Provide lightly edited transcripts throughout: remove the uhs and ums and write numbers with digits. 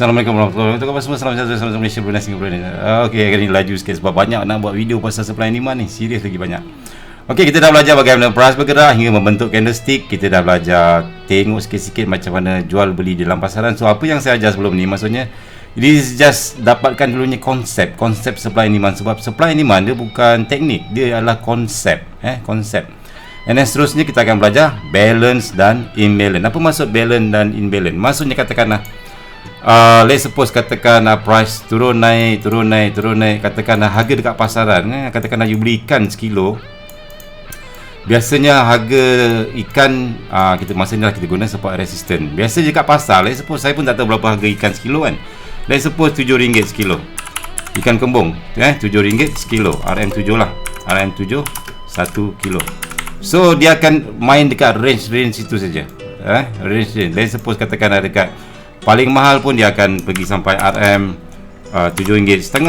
Assalamualaikum warahmatullahi wabarakatuh. Semua salam sejahtera salam Malaysia, Brunei, Singapura ni. Okey, hari ni laju sikit sebab banyak nak buat video pasal supply and demand ni. Serius lagi banyak. Okey, kita dah belajar bagaimana price bergerak hingga membentuk candlestick. Kita dah belajar tengok sikit-sikit macam mana jual beli di dalam pasaran. So apa yang saya ajar sebelum ni maksudnya this just dapatkan dulunya konsep supply and demand. Sebab supply and demand dia bukan teknik, dia adalah konsep, konsep. And then seterusnya kita akan belajar balance dan imbalance. Apa maksud balance dan imbalance? Maksudnya katakanlah let's suppose katakanlah price turun naik, katakanlah harga dekat pasaran, katakanlah you beli ikan sekilo. Biasanya harga ikan kita masanya kita guna support resistance. Biasa dekat pasar, let's suppose saya pun tak tahu berapa harga ikan sekilo kan. Let's suppose RM7 sekilo. Ikan kembung, RM7 sekilo. RM7 lah. RM7 1 kilo. So dia akan main dekat range itu saja. Range. Let's suppose katakanlah dekat paling mahal pun dia akan pergi sampai RM7.5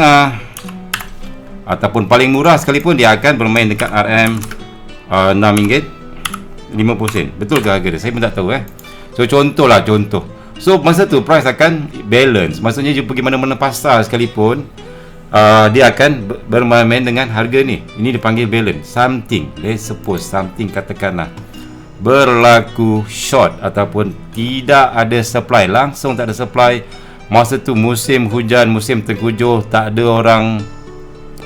ataupun paling murah sekalipun dia akan bermain dekat RM6.50. Betul ke harga dia? Saya pun tak tahu So contoh. So masa tu price akan balance. Maksudnya you pergi mana-mana pasar sekalipun dia akan bermain dengan harga ni. Ini dipanggil balance. Something, let's suppose something katakanlah berlaku short ataupun tidak ada supply, langsung tak ada supply. Masa tu musim hujan, musim tengkujuh, tak ada orang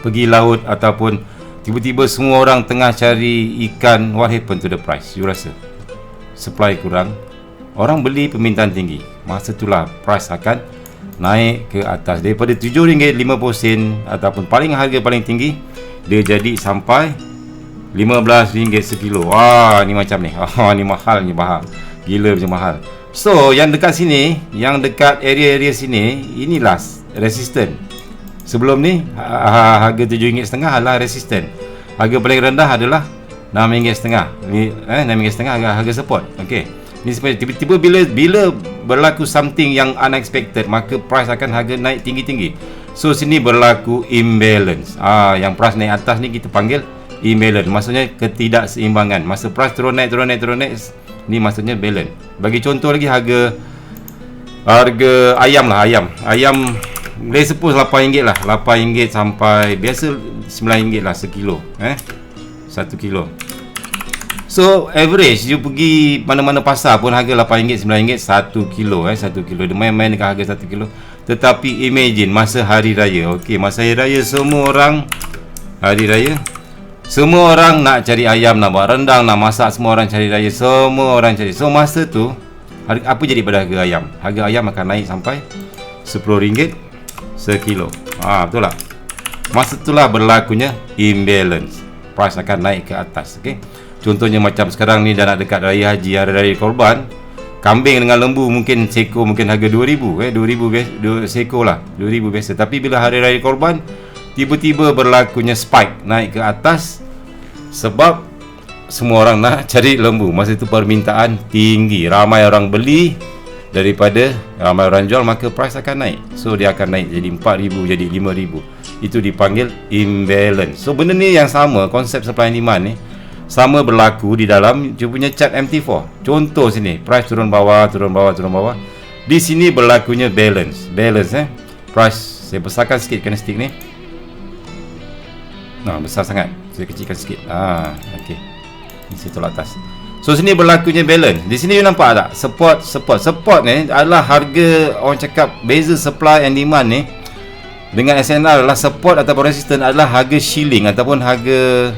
pergi laut ataupun tiba-tiba semua orang tengah cari ikan. What happened to the price? You rasa supply kurang, orang beli, permintaan tinggi. Masa itulah price akan naik ke atas daripada RM7.50 ataupun harga paling tinggi dia jadi sampai RM15 sekilo. Ni macam ni. Ni mahal, ni mahal. Gila macam mahal. So yang dekat sini, yang dekat area-area sini, inilah resisten. Sebelum ni harga RM7.50 adalah resisten. Harga paling rendah adalah RM6.50. Ni RM6.50 harga support. Okey. Ni sebenarnya tiba-tiba bila berlaku something yang unexpected, maka price akan harga naik tinggi-tinggi. So sini berlaku imbalance. Yang price naik atas ni kita panggil imbalance. Maksudnya ketidakseimbangan. Masa price turun naik, ni maksudnya balance. Bagi contoh lagi harga ayam lah, ayam let's suppose RM8 lah. RM8 sampai biasa RM9 lah sekilo. 1 kilo. So average you pergi mana-mana pasar pun harga RM8, RM9 1 kilo. 1 kilo dia main-main dengan harga 1 kilo. Tetapi imagine masa hari raya. Okey, masa hari raya semua orang nak cari ayam, nak buat rendang, nak masak, semua orang cari raya, semua orang cari. So masa tu apa jadi pada harga ayam? Harga ayam akan naik sampai RM10 sekilo. Betul tak? Masa itulah berlakunya imbalance. Price akan naik ke atas. Okey. Contohnya macam sekarang ni dah nak dekat raya haji, hari raya korban. Kambing dengan lembu mungkin seko mungkin harga RM2,000 RM2,000 seko lah, RM2,000 biasa. Tapi bila hari raya korban tiba-tiba berlakunya spike naik ke atas sebab semua orang nak cari lembu. Masa itu permintaan tinggi, ramai orang beli daripada ramai orang jual, maka price akan naik. So dia akan naik jadi RM4,000 jadi RM5,000. Itu dipanggil imbalance. So benda ni yang sama, konsep supply and demand ni sama berlaku di dalam you punya chart MT4. Contoh sini, price turun bawah. Di sini berlakunya balance. Price saya besarkan sikit candlestick ni. Besar sangat. Saya kecilkan sikit. Okey. Ini saya tolak atas. So sini berlakunya balance. Di sini you nampak tak? Support ni adalah harga, orang cakap beza supply and demand ni dengan SNR adalah support ataupun resistance adalah harga shilling ataupun harga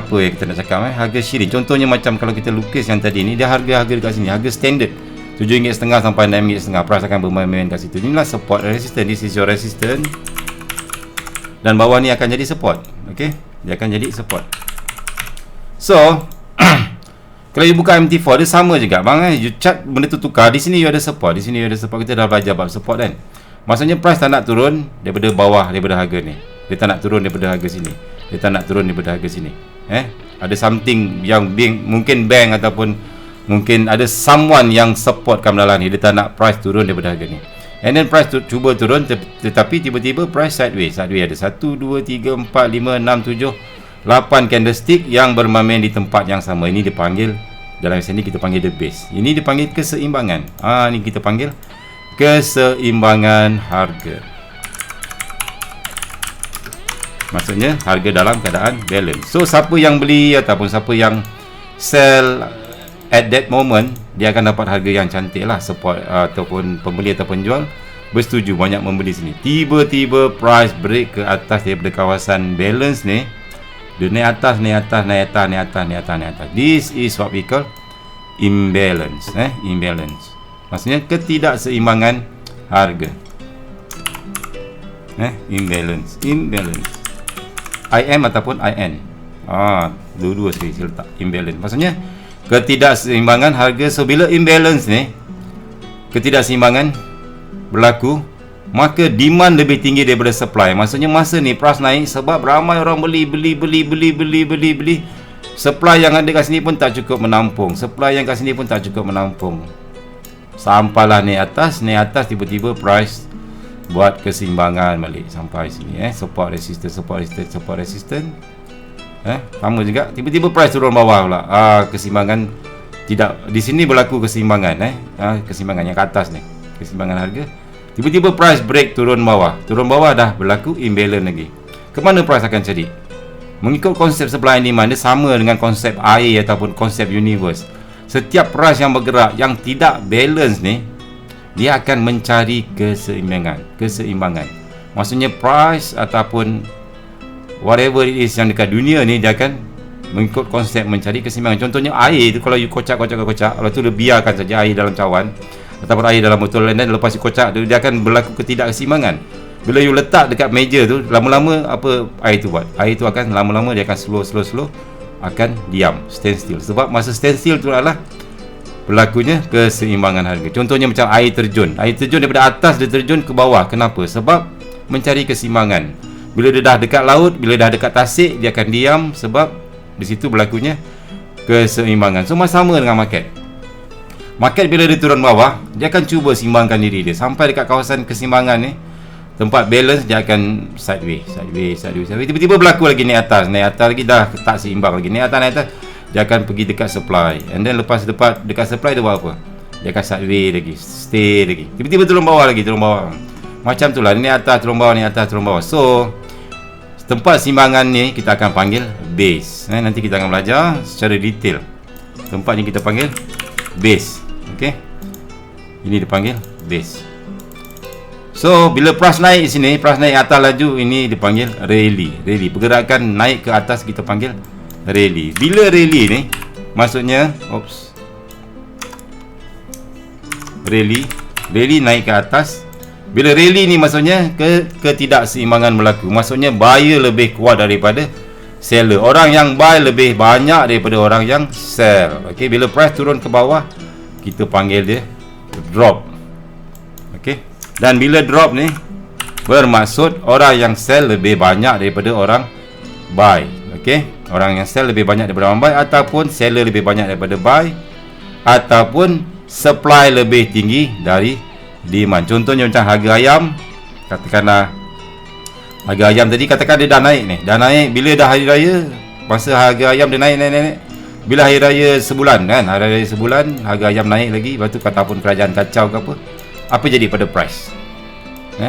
apa yang kita nak cakap harga shilling. Contohnya macam kalau kita lukis yang tadi ni, dia harga dekat sini, harga standard RM7.50 sampai RM6.50. Price akan bermain-main kat situ. Inilah support resistance. This is your resistance. Dan bawah ni akan jadi support. Okey, dia akan jadi support. So kalau you buka MT4 dia sama juga bang. You chart benda tu tukar. Di sini you ada support, di sini you ada support. Kita dah belajar bab support kan. Maksudnya price tak nak turun daripada bawah, daripada harga ni. Dia tak nak turun daripada harga sini. Dia tak nak turun daripada harga sini. Ada something yang mungkin bank ataupun mungkin ada someone yang support kamdalah ni. Dia tak nak price turun daripada harga ni. And then price cuba turun, tetapi tiba-tiba price sideways. Ada 1, 2, 3, 4, 5, 6, 7, 8 candlestick yang bermain di tempat yang sama. Ini dipanggil, dalam sini kita panggil the base. Ini dipanggil keseimbangan. Ini kita panggil keseimbangan harga. Maksudnya harga dalam keadaan balance. So siapa yang beli ataupun siapa yang sell at that moment, dia akan dapat harga yang cantik lah. Support ataupun pembeli atau penjual bersetuju banyak membeli sini. Tiba-tiba price break ke atas daripada kawasan balance ni, dia naik atas, naik atas, naik atas, naik atas, naik atas, naik atas. This is what we call imbalance. Imbalance maksudnya ketidakseimbangan harga. Imbalance. IM ataupun IN. Dua-dua saya letak imbalance. Maksudnya ketidakseimbangan harga. So bila imbalance ni, ketidakseimbangan berlaku, maka demand lebih tinggi daripada supply. Maksudnya masa ni price naik sebab ramai orang beli. Supply yang ada kat sini pun tak cukup menampung. Sampailah naik atas, tiba-tiba price buat keseimbangan balik sampai sini. Support resistance. Sama juga, tiba-tiba price turun bawah pula. Keseimbangan tidak di sini berlaku keseimbangan. Keseimbangan yang ke atas ni, keseimbangan harga. Tiba-tiba price break turun bawah dah berlaku imbalance lagi. Kemana price akan cari? Mengikut konsep supply and demand, dia sama dengan konsep air ataupun konsep universe. Setiap price yang bergerak yang tidak balance ni, dia akan mencari keseimbangan. Maksudnya price ataupun whatever it is yang dekat dunia ni, dia akan mengikut konsep mencari keseimbangan. Contohnya air tu, kalau you kocak, kalau tu dia biarkan saja air dalam cawan ataupun air dalam botol, dan lepas you kocak, dia akan berlaku ketidakseimbangan. Bila you letak dekat meja tu, lama-lama apa air tu buat? Air tu akan lama-lama dia akan slow akan diam, stand still. Sebab masa stand still tu adalah berlakunya keseimbangan harga. Contohnya macam air terjun daripada atas, dia terjun ke bawah. Kenapa? Sebab mencari keseimbangan. Bila dia dah dekat laut, bila dah dekat tasik, dia akan diam sebab di situ berlakunya keseimbangan. So sama dengan market. Market bila dia turun bawah, dia akan cuba seimbangkan diri dia sampai dekat kawasan keseimbangan ni, tempat balance, dia akan sideways. Tiba-tiba berlaku lagi naik atas lagi, dah tak seimbang lagi, naik atas, dia akan pergi dekat supply. And then lepas dekat supply, dia buat apa? Dia akan sideways lagi, stay lagi, tiba-tiba turun bawah. Macam tu lah, naik atas, turun bawah. So tempat seimbangan ni kita akan panggil base. Nanti kita akan belajar secara detail. Tempat ni kita panggil base. Ini dipanggil base. So bila price naik sini, price naik atas laju, ini dipanggil rally. Pergerakan naik ke atas kita panggil rally. Bila rally ni, maksudnya rally naik ke atas. Bila rally ni maksudnya ketidakseimbangan berlaku. Maksudnya buyer lebih kuat daripada seller. Orang yang buy lebih banyak daripada orang yang sell. Bila price turun ke bawah, kita panggil dia drop. Dan bila drop ni bermaksud orang yang sell lebih banyak daripada orang buy. Orang yang sell lebih banyak daripada orang buy, ataupun seller lebih banyak daripada buy, ataupun supply lebih tinggi dari demand. Contohnya macam harga ayam. Katakanlah harga ayam tadi, katakan dia dah naik. Bila dah hari raya, masa harga ayam dia naik. Bila hari raya sebulan harga ayam naik lagi. Lepas tu kata pun kerajaan kacau ke apa jadi pada price?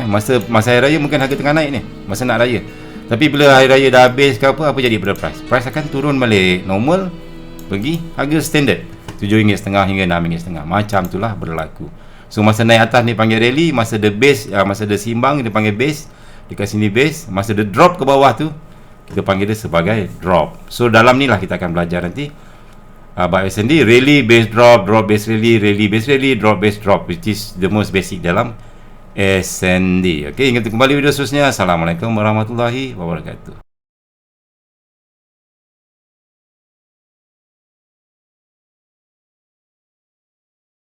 Masa hari raya mungkin harga tengah naik ni, masa nak raya. Tapi bila hari raya dah habis ke apa jadi pada price? Price akan turun balik normal, pergi harga standard RM7.5 hingga RM6.5. Macam itulah berlaku. So masa naik atas ni panggil rally, masa dia base, masa dia seimbang dia panggil base. Dekat sini base. Masa dia drop ke bawah tu, kita panggil dia sebagai drop. So dalam ni lah kita akan belajar nanti by S&D, rally base drop, drop base rally, base rally, drop base drop, which is the most basic dalam S&D. Hingga kembali video seterusnya. Assalamualaikum warahmatullahi wabarakatuh.